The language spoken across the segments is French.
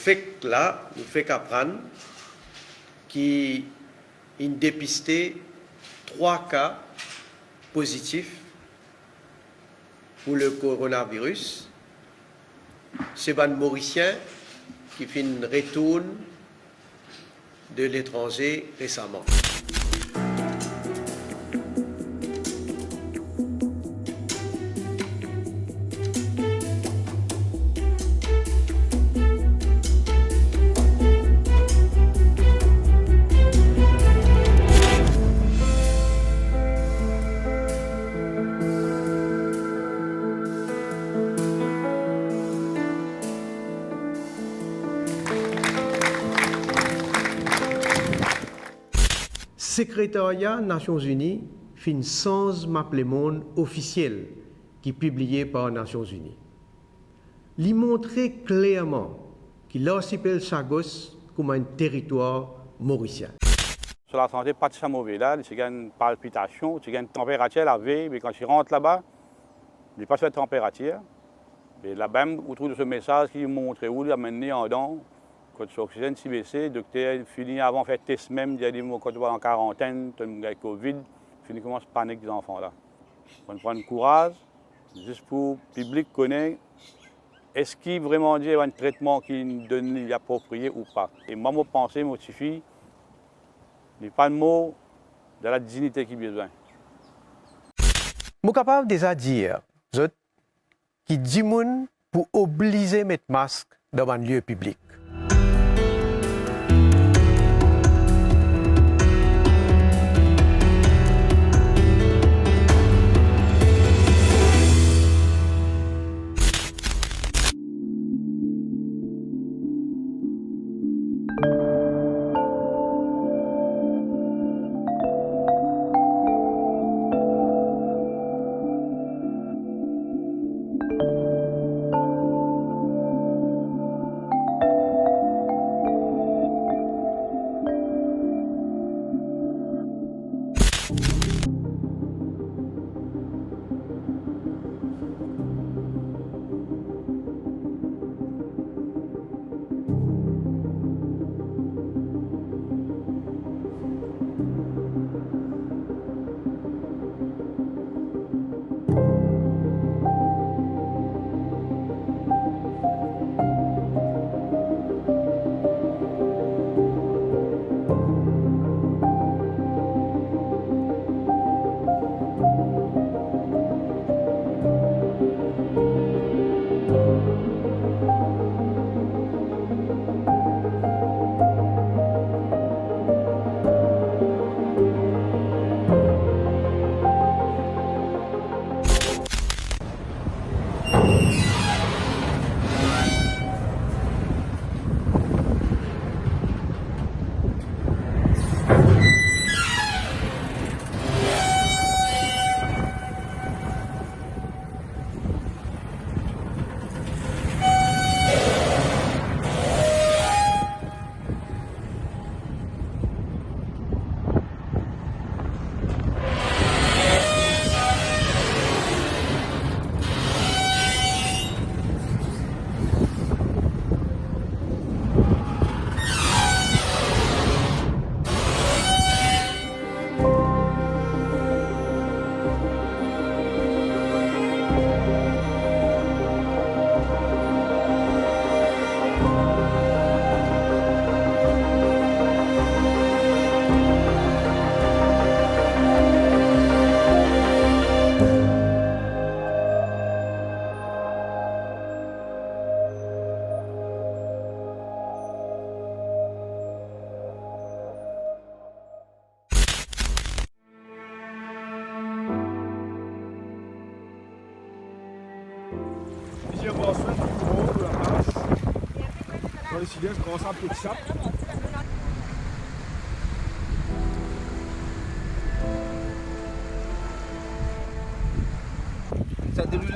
fait là, nous fait qu'apprendre qui ont dépisté 3 cas positifs pour le coronavirus. C'est un Mauricien qui fait une retour de l'étranger récemment. Secrétariat Nations Unies fin sans map le monde officiel qui est publié par Nations Unies. Il montre clairement que l'archipel Chagos comme un territoire mauricien. Sur la santé, pas de ça mauvais là, c'est une palpitation, c'est une température la veille, mais quand je rentre là-bas, il n'y a pas cette température. Et là-bas, autour de ce message qui montre où il a mené en dents. Quand l'oxygène s'est baissé, le docteur finit avant de faire test même, il a dit quand tu vas en quarantaine, tu as le Covid, finit commence à paniquer des enfants là. On prend courage, juste pour le public connaître, est-ce qu'il vraiment dit un traitement qui donne approprié ou pas. Et moi, mon pensée, mon suffit, il n'y a pas de mot de la dignité qui a besoin. Je suis capable déjà de dire qui dit pour obliger à mettre masque dans un lieu public.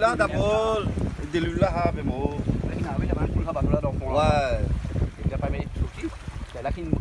Là d'abord, de là avec moi. Ouais. Il a pas mis tout de suite. C'est là qu'il nous.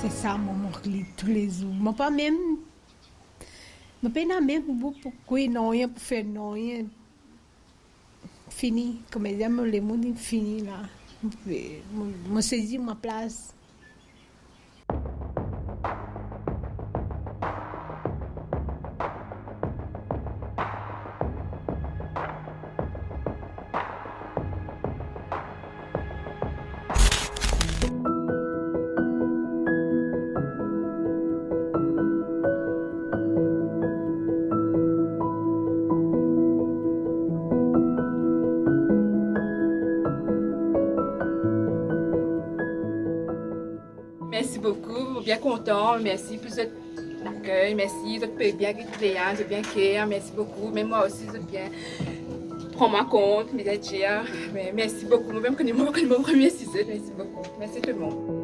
C'est ça, mon tous les jours. Je pas même. Je pas même pour quoi non rien pour faire non rien. Fini, comme je dis, les mots fini là. Je saisis ma place. Merci beaucoup, bien content, merci pour cet accueil, merci, vous êtes bien créant, vous êtes bien care, merci beaucoup, mais moi aussi, vous êtes bien prendre en compte, mes aides, merci beaucoup, moi-même que mon premier sujet, merci beaucoup, merci tout le monde.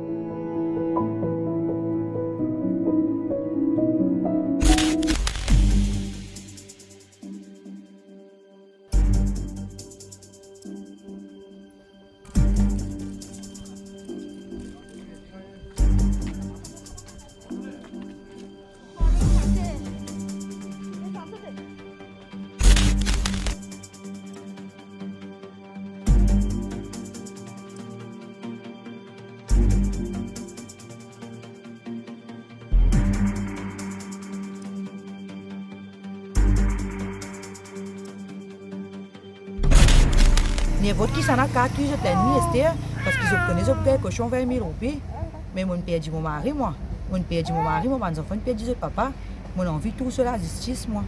N'importe qui s'en a qu'à accuser l'ennemi, Esther, parce qu'ils connaissent que cochon va aimer rouper. Mais mon père dit mon mari, moi. Mon père dit mon mari, moi, mes enfants, mon père dit papa. Mon envie tout cela, justice, moi.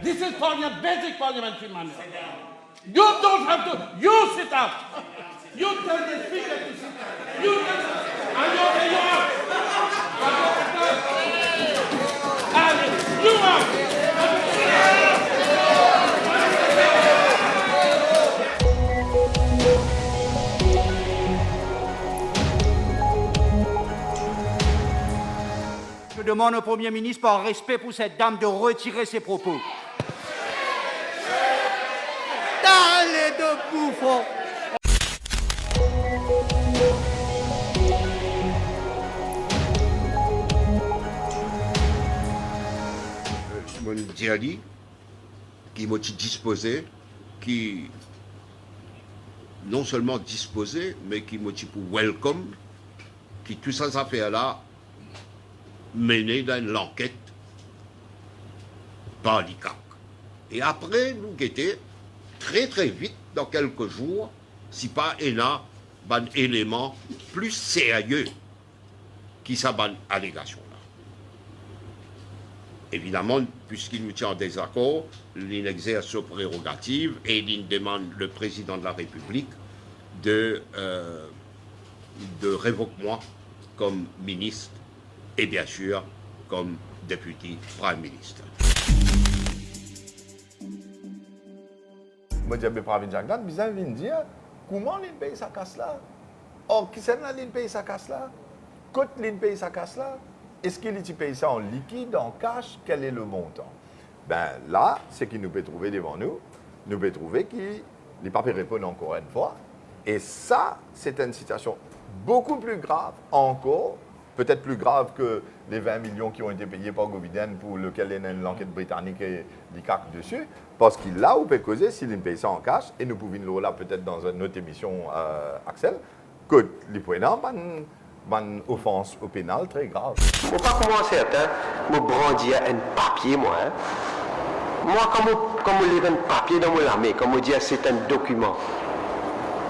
This is basic parliamentary manner. You don't have to. You sit up. You tell the speaker to sit up. You tell. And you are. Je demande au Premier ministre, par respect pour cette dame, de retirer ses propos. Allez de bouffon! Mon diali, qui m'a disposé, qui non seulement disposé, mais qui m'a dit pour welcome, qui tout ça affaires-là mené dans l'enquête par l'ICAC. Et après, nous guetter très très vite, dans quelques jours, si pas un élément plus sérieux qui sa allégation. Évidemment, puisqu'il nous tient en désaccord, il exerce ses prérogatives et il demande le président de la République de révoquer moi comme ministre et bien sûr comme député Prime Minister. Moi, je Pravin Jagdan, bizarre de dire comment l'in paye sa casse là. Or, qui c'est là l'in paye sa casse là? Quand l'in paye sa casse là? Est-ce qu'il paye ça en liquide, en cash? Quel est le montant? Ben là, ce qui nous peut trouver devant nous, nous peut trouver qu'il n'est pas répondre encore une fois. Et ça, c'est une situation beaucoup plus grave encore, peut-être plus grave que les 20 millions qui ont été payés par Goviden pour lequel il y a une enquête britannique et l'ICAC dessus. Parce qu'il là, on peut causer s'il paye ça en cash, et nous pouvons le là peut-être dans une autre émission, Axel, que les points une offense au pénal très grave. Je ne pas comment certains me brandir un papier, moi. Hein. Moi, comme je lis un papier dans mon armée, comme je dis, c'est un document.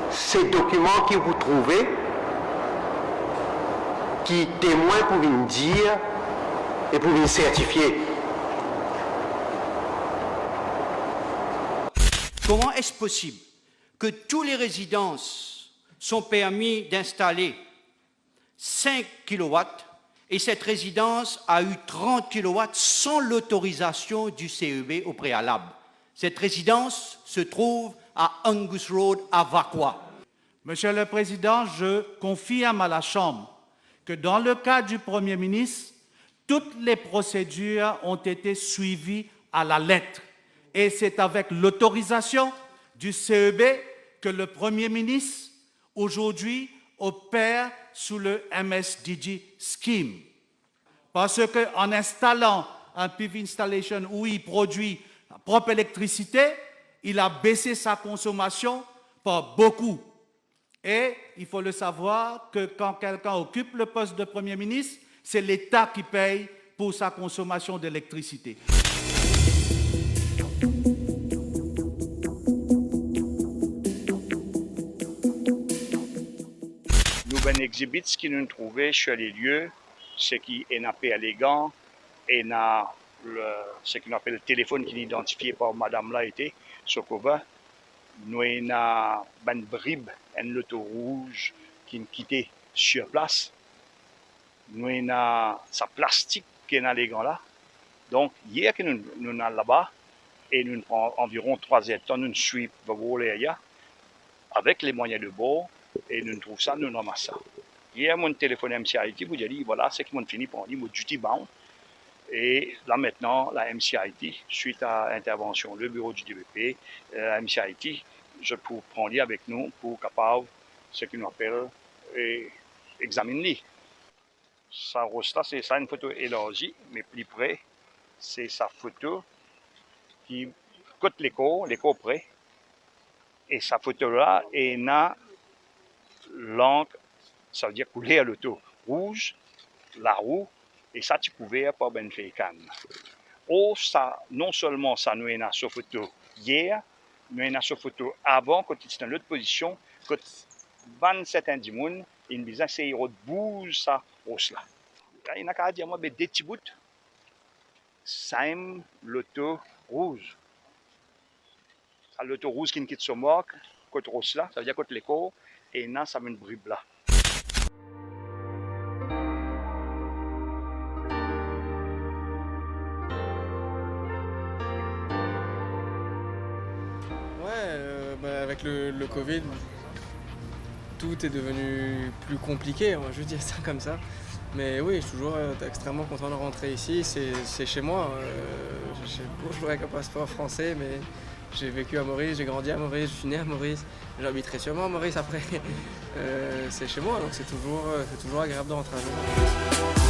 Ces documents que vous trouvez, qui témoins pour vous dire et pour vous certifier. Comment est-ce possible que toutes les résidences sont permis d'installer 5 kW et cette résidence a eu 30 kW sans l'autorisation du CEB au préalable? Cette résidence se trouve à Angus Road à Vaqua. Monsieur le Président, je confirme à la Chambre que dans le cas du Premier ministre, toutes les procédures ont été suivies à la lettre. Et c'est avec l'autorisation du CEB que le Premier ministre, aujourd'hui, opère sous le MSDG Scheme. Parce qu'en installant un PV installation où il produit sa propre électricité, il a baissé sa consommation par beaucoup. Et il faut le savoir que quand quelqu'un occupe le poste de Premier ministre, c'est l'État qui paye pour sa consommation d'électricité. Nous avons exhibit ce qui nous trouvait sur les lieux, ce qui est nappé à l'égant, et ce qu'on appelle le téléphone qui est identifié par Madame là était, Sokova. Nous avons une bribe, un loto rouge qui nous quittait sur place. Nous avons sa plastique qui est dans les gants là. Donc, hier que nous sommes là-bas, et nous prenons environ 3 hectares, nous suivons avec les moyens de bord, et nous trouvons ça, nous ramassons ça. Hier, mon téléphone MCIT, vous dit, voilà, c'est qu'ils m'ont fini par dire, mon duty bound. Et là maintenant, la MCIT, suite à l'intervention, le bureau du DBP, la MCIT, je peux prendre avec nous pour capable, ce qu'on appelle, examiner. Ça reste là, c'est ça une photo élargie, mais plus près, c'est sa photo qui cote l'écho près. Et sa photo-là est dans l'encre, ça veut dire couler à l'auto rouge, la roue, et ça tu pouvais pas ben faire canne. Oh, ça, non seulement ça nous est dans cette photo hier, mais dans cette photo avant, quand il était dans l'autre position, quand 27 individus, il me disait c'est de bouge ça, hausse là. Il n'a qu'à dire moi, des petits bouts, ça aime l'auto rouge. L'auto rouge qui ne quitte son moque, côté hausse là, ça veut dire côté l'écho, et là, ça met une bribe là. Avec le Covid, tout est devenu plus compliqué, on va juste dire ça comme ça. Mais oui, je suis toujours extrêmement content de rentrer ici, c'est chez moi. J'ai beau jouer avec un passeport français, mais j'ai vécu à Maurice, j'ai grandi à Maurice, je suis né à Maurice, j'habiterai sûrement à Maurice après. C'est chez moi, donc c'est toujours agréable de rentrer à Maurice.